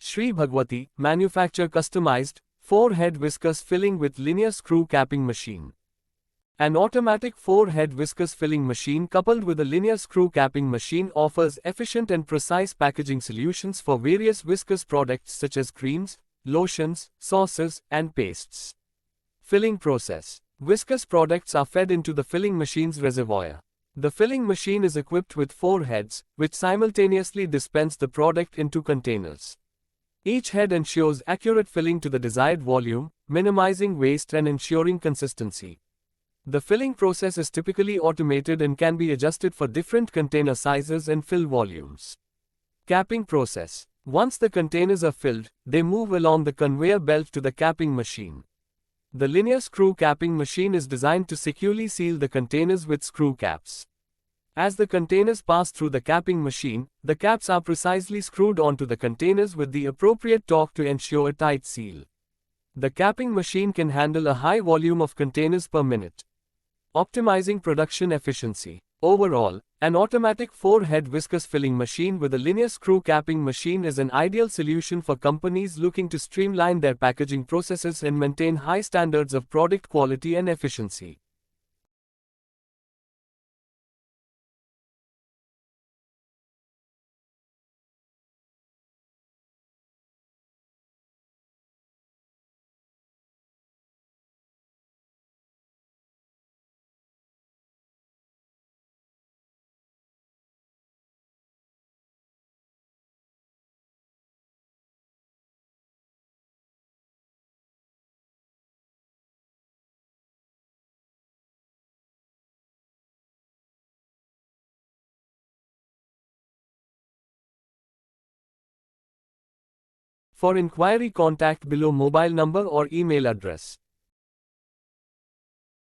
Shri Bhagwati, manufacture customized, 4-head viscous filling with linear screw capping machine. An automatic 4-head viscous filling machine coupled with a linear screw capping machine offers efficient and precise packaging solutions for various viscous products such as creams, lotions, sauces, and pastes. Filling process. Viscous products are fed into the filling machine's reservoir. The filling machine is equipped with 4 heads, which simultaneously dispense the product into containers. Each head ensures accurate filling to the desired volume, minimizing waste and ensuring consistency. The filling process is typically automated and can be adjusted for different container sizes and fill volumes. Capping process. Once the containers are filled, they move along the conveyor belt to the capping machine. The linear screw capping machine is designed to securely seal the containers with screw caps. As the containers pass through the capping machine, the caps are precisely screwed onto the containers with the appropriate torque to ensure a tight seal. The capping machine can handle a high volume of containers per minute, optimizing production efficiency. Overall, an automatic 4-head viscous filling machine with a linear screw capping machine is an ideal solution for companies looking to streamline their packaging processes and maintain high standards of product quality and efficiency. For inquiry, contact below mobile number or email address.